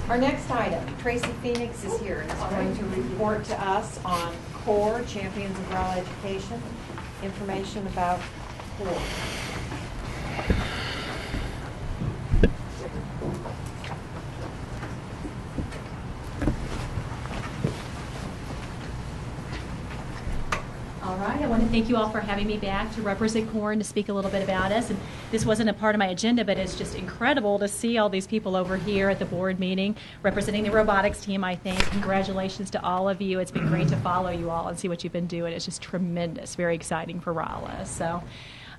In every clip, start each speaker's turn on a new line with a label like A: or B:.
A: Our next item, Tracy Phoenix is here and is going to report to us on CORE, Champions of Rural Education, information about CORE.
B: All right, I want to thank you all for having me back to represent CORE and to speak a little bit about us. And this wasn't a part of my agenda, but it's just incredible to see all these people over here at the board meeting representing the robotics team, I think. Congratulations to all of you. It's been great to follow you all and see what you've been doing. It's just tremendous, very exciting for Rolla. So.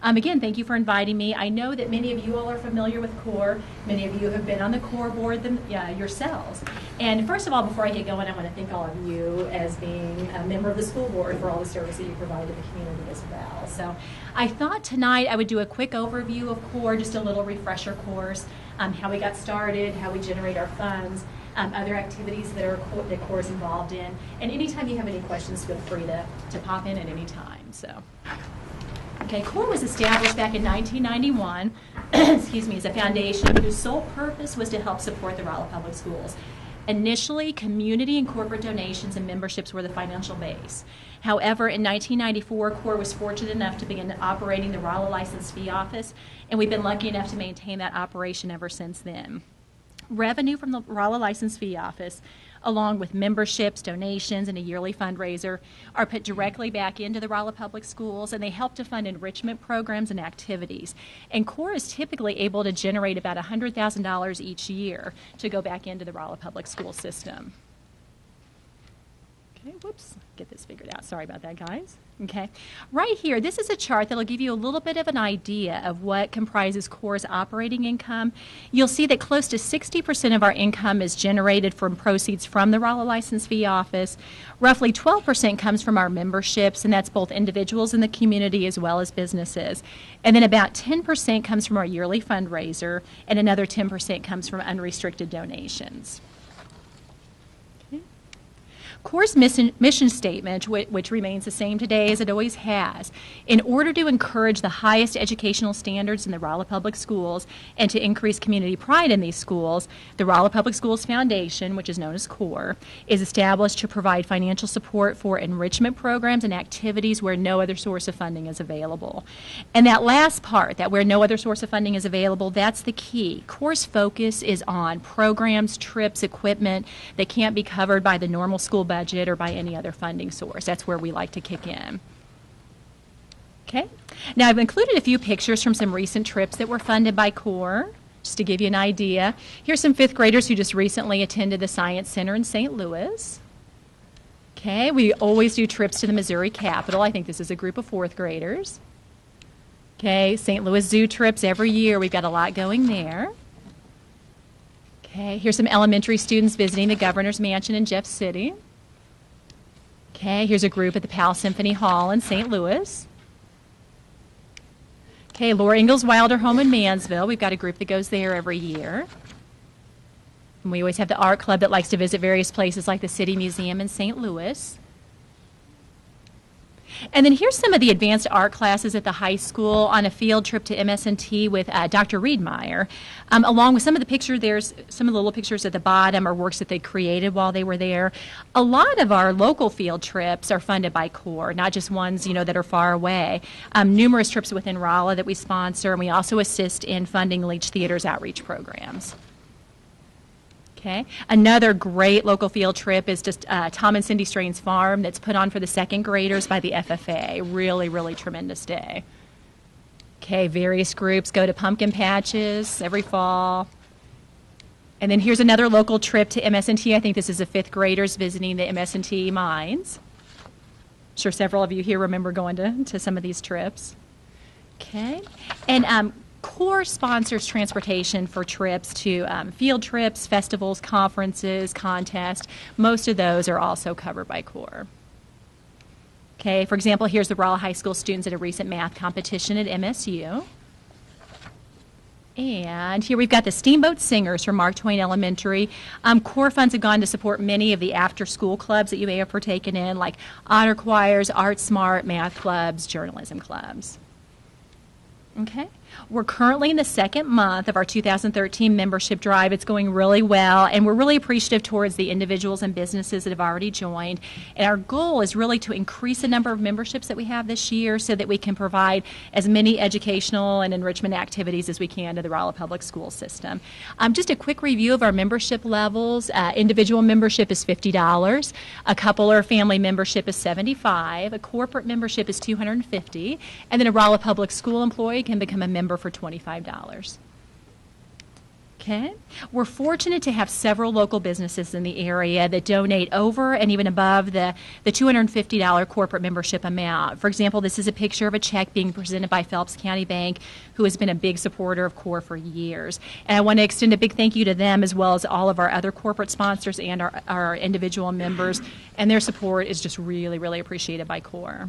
B: Again, thank you for inviting me. I know that many of you all are familiar with CORE. Many of you have been on the CORE board yourselves. And first of all, before I get going, I want to thank all of you as being a member of the school board for all the service that you provide to the community as well. So I thought tonight I would do a quick overview of CORE, just a little refresher course, how we got started, how we generate our funds, other activities that CORE is involved in. And anytime you have any questions, feel free to pop in at any time. So. Okay, CORE was established back in 1991, excuse me, as a foundation whose sole purpose was to help support the Rolla Public Schools. Initially, community and corporate donations and memberships were the financial base. However, in 1994, CORE was fortunate enough to begin operating the Rolla License Fee Office, and we've been lucky enough to maintain that operation ever since then. Revenue from the Rolla License Fee Office, along with memberships, donations, and a yearly fundraiser, are put directly back into the Rolla Public Schools, and they help to fund enrichment programs and activities. And CORE is typically able to generate about $100,000 each year to go back into the Rolla Public School system. Okay, whoops, get this figured out. Sorry about that, guys. Okay, right here, this is a chart that will give you a little bit of an idea of what comprises CORE's operating income. You'll see that close to 60% of our income is generated from proceeds from the Rolla License Fee Office. Roughly 12% comes from our memberships, and that's both individuals in the community as well as businesses. And then about 10% comes from our yearly fundraiser, and another 10% comes from unrestricted donations. CORE's mission statement, which remains the same today as it always has, in order to encourage the highest educational standards in the Rolla Public Schools and to increase community pride in these schools, the Rolla Public Schools Foundation, which is known as CORE, is established to provide financial support for enrichment programs and activities where no other source of funding is available. And that last part, that where no other source of funding is available, that's the key. CORE's focus is on programs, trips, equipment that can't be covered by the normal school budget or by any other funding source. That's where we like to kick in. Okay. Now I've included a few pictures from some recent trips that were funded by CORE, just to give you an idea. Here's some fifth graders who just recently attended the Science Center in St. Louis. Okay, we always do trips to the Missouri Capitol. I think this is a group of fourth graders. Okay, St. Louis Zoo trips every year. We've got a lot going there. Okay, here's some elementary students visiting the Governor's Mansion in Jeff City. Okay, here's a group at the Powell Symphony Hall in St. Louis. Okay, Laura Ingalls Wilder home in Mansville. We've got a group that goes there every year. And we always have the art club that likes to visit various places like the City Museum in St. Louis. And then here's some of the advanced art classes at the high school on a field trip to MS&T with Dr. Riedmeyer. Along with some of the pictures, there's some of the little pictures at the bottom are works that they created while they were there. A lot of our local field trips are funded by CORE, not just ones, that are far away. Numerous trips within Rolla that we sponsor, and we also assist in funding Leach Theater's outreach programs. Okay. Another great local field trip is just Tom and Cindy Strain's farm that's put on for the second graders by the FFA. Really, really tremendous day. Okay, various groups go to pumpkin patches every fall. And then here's another local trip to MS&T. I think this is the fifth graders visiting the MS&T mines. I'm sure several of you here remember going to some of these trips. Okay. And CORE sponsors transportation for trips to field trips, festivals, conferences, contests. Most of those are also covered by CORE. Okay, for example, here's the Rolla High School students at a recent math competition at MSU. And here we've got the Steamboat Singers from Mark Twain Elementary. CORE funds have gone to support many of the after-school clubs that you may have partaken in, like honor choirs, Art Smart, math clubs, journalism clubs. Okay. We're currently in the second month of our 2013 membership drive. It's going really well, and we're really appreciative towards the individuals and businesses that have already joined. And our goal is really to increase the number of memberships that we have this year so that we can provide as many educational and enrichment activities as we can to the Rolla Public School system. Just a quick review of our membership levels. Individual membership is $50. A couple or family membership is $75. A corporate membership is $250. And then a Rolla Public School employee can become a member for $25. Okay. We're fortunate to have several local businesses in the area that donate over and even above the $250 corporate membership amount. For example, this is a picture of a check being presented by Phelps County Bank, who has been a big supporter of CORE for years. And I want to extend a big thank you to them as well as all of our other corporate sponsors and our individual members. And their support is just really, really appreciated by CORE.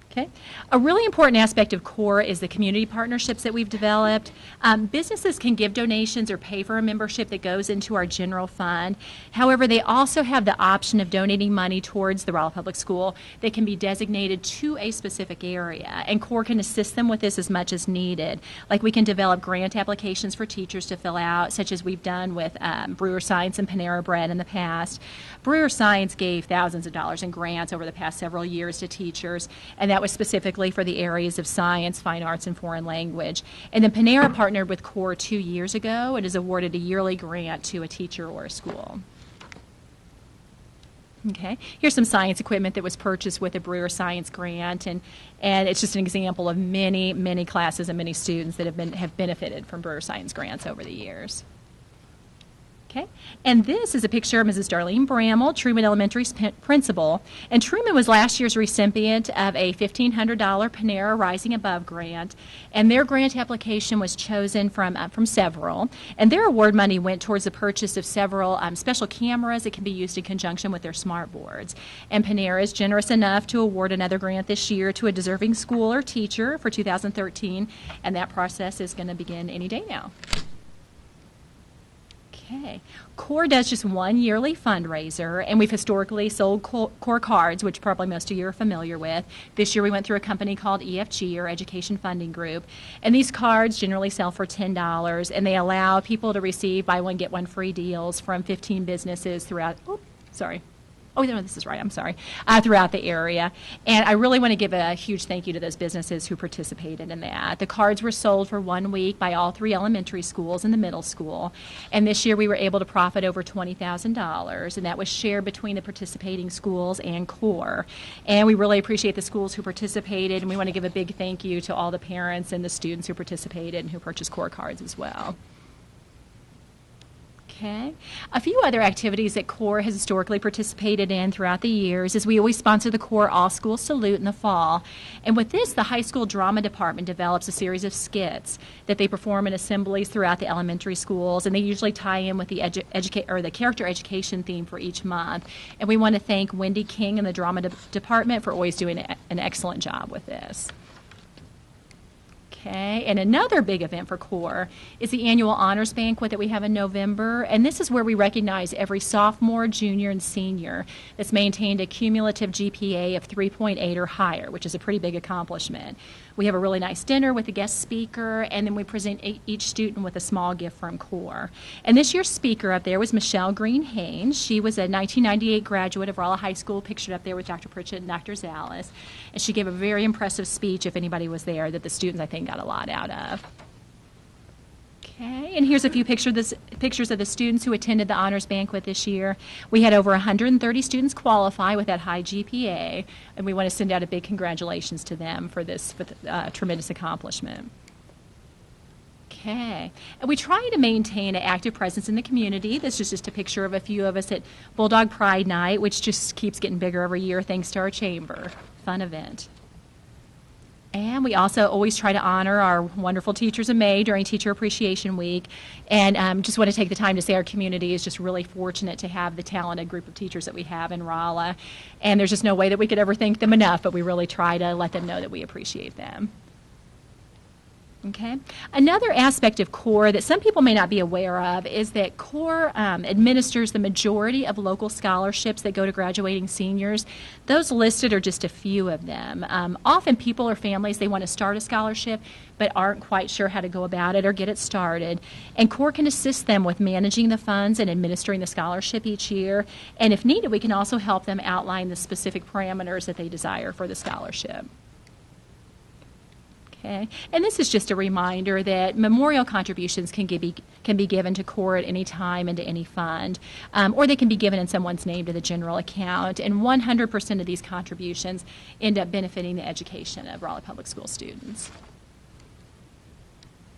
B: Okay. A really important aspect of CORE is the community partnerships that we've developed. Businesses can give donations or pay for a membership that goes into our general fund. However, they also have the option of donating money towards the Rolla Public School that can be designated to a specific area, and CORE can assist them with this as much as needed. Like we can develop grant applications for teachers to fill out, such as we've done with Brewer Science and Panera Bread in the past. Brewer Science gave thousands of dollars in grants over the past several years to teachers, and that was specifically for the areas of science, fine arts, and foreign language. And then Panera partnered with CORE 2 years ago and has awarded a yearly grant to a teacher or a school. Okay, here's some science equipment that was purchased with a Brewer Science grant, and it's just an example of many, many classes and many students that have benefited from Brewer Science grants over the years. Okay, and this is a picture of Mrs. Darlene Bramall, Truman Elementary's principal, and Truman was last year's recipient of a $1,500 Panera Rising Above grant, and their grant application was chosen from several, and their award money went towards the purchase of several special cameras that can be used in conjunction with their smart boards. And Panera is generous enough to award another grant this year to a deserving school or teacher for 2013, and that process is going to begin any day now. Okay. CORE does just one yearly fundraiser, and we've historically sold CORE cards, which probably most of you are familiar with. This year we went through a company called EFG, or Education Funding Group, and these cards generally sell for $10, and they allow people to receive buy one, get one free deals from 15 businesses throughout, oh, no, this is right, I'm sorry, throughout the area. And I really want to give a huge thank you to those businesses who participated in that. The cards were sold for 1 week by all 3 elementary schools and the middle school. And this year we were able to profit over $20,000, and that was shared between the participating schools and CORE. And we really appreciate the schools who participated, and we want to give a big thank you to all the parents and the students who participated and who purchased CORE cards as well. Okay. A few other activities that CORE has historically participated in throughout the years is we always sponsor the CORE All-School Salute in the fall. And with this, the high school drama department develops a series of skits that they perform in assemblies throughout the elementary schools, and they usually tie in with the the character education theme for each month. And we want to thank Wendy King and the drama department for always doing an excellent job with this. Okay, and another big event for CORE is the annual honors banquet that we have in November, and this is where we recognize every sophomore, junior, and senior that's maintained a cumulative GPA of 3.8 or higher, which is a pretty big accomplishment. We have a really nice dinner with a guest speaker, and then we present each student with a small gift from CORE. And this year's speaker up there was Michelle Green Haynes. She was a 1998 graduate of Rolla High School, pictured up there with Dr. Pritchett and Dr. Zales. And she gave a very impressive speech, if anybody was there, that the students, I think, got a lot out of. Okay, and here's a few pictures of the students who attended the honors banquet this year. We had over 130 students qualify with that high GPA, and we want to send out a big congratulations to them for this tremendous accomplishment. Okay, and we try to maintain an active presence in the community. This is just a picture of a few of us at Bulldog Pride Night, which just keeps getting bigger every year thanks to our chamber. Fun event. And we also always try to honor our wonderful teachers in May during Teacher Appreciation Week. And just want to take the time to say our community is just really fortunate to have the talented group of teachers that we have in Rolla. And there's just no way that we could ever thank them enough, but we really try to let them know that we appreciate them. Okay. Another aspect of CORE that some people may not be aware of is that CORE administers the majority of local scholarships that go to graduating seniors. Those listed are just a few of them. Often people or families, they want to start a scholarship but aren't quite sure how to go about it or get it started. And CORE can assist them with managing the funds and administering the scholarship each year. And if needed, we can also help them outline the specific parameters that they desire for the scholarship. Okay. And this is just a reminder that memorial contributions can be given to CORE at any time into any fund, or they can be given in someone's name to the general account, and 100% of these contributions end up benefiting the education of Raleigh Public School students.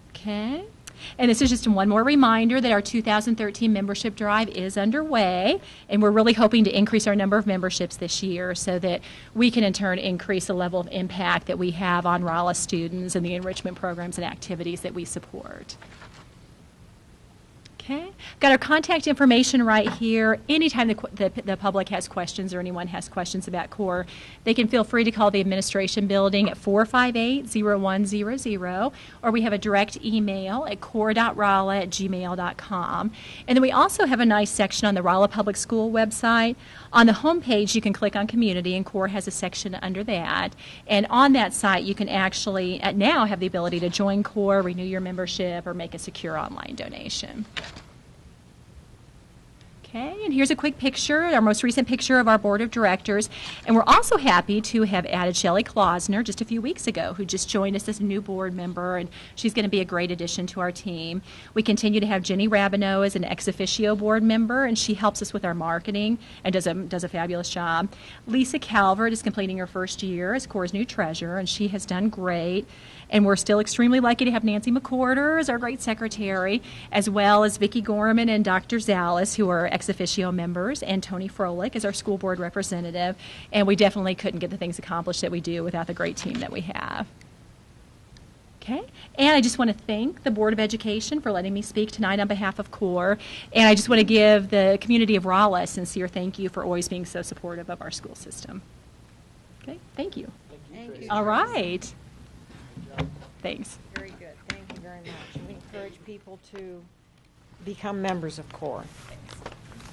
B: Okay. And this is just one more reminder that our 2013 membership drive is underway, and we're really hoping to increase our number of memberships this year so that we can in turn increase the level of impact that we have on Raleigh students and the enrichment programs and activities that we support. Okay, got our contact information right here. Anytime the public has questions or anyone has questions about CORE, they can feel free to call the administration building at 458-0100, or we have a direct email at core.raleigh@gmail.com. And then we also have a nice section on the Raleigh Public School website. On the home page, you can click on Community, and CORE has a section under that. And on that site, you can actually now have the ability to join CORE, renew your membership, or make a secure online donation. Okay, and here's a quick picture, our most recent picture of our board of directors. And we're also happy to have added Shelley Klausner just a few weeks ago, who just joined us as a new board member, and she's going to be a great addition to our team. We continue to have Jenny Rabineau as an ex officio board member, and she helps us with our marketing and does a fabulous job. Lisa Calvert is completing her first year as CORE's new treasurer, and she has done great. And we're still extremely lucky to have Nancy McCorder as our great secretary, as well as Vicki Gorman and Dr. Zallis, who are ex officio members, and Tony Froelich as our school board representative. And we definitely couldn't get the things accomplished that we do without the great team that we have. Okay, and I just want to thank the Board of Education for letting me speak tonight on behalf of CORE. And I just want to give the community of Raleigh a sincere thank you for always being so supportive of our school system. Okay, thank you.
A: Thank you.
B: All right. Thanks.
A: Very good. Thank you very much. We encourage people to become members of CORE.
B: Thanks.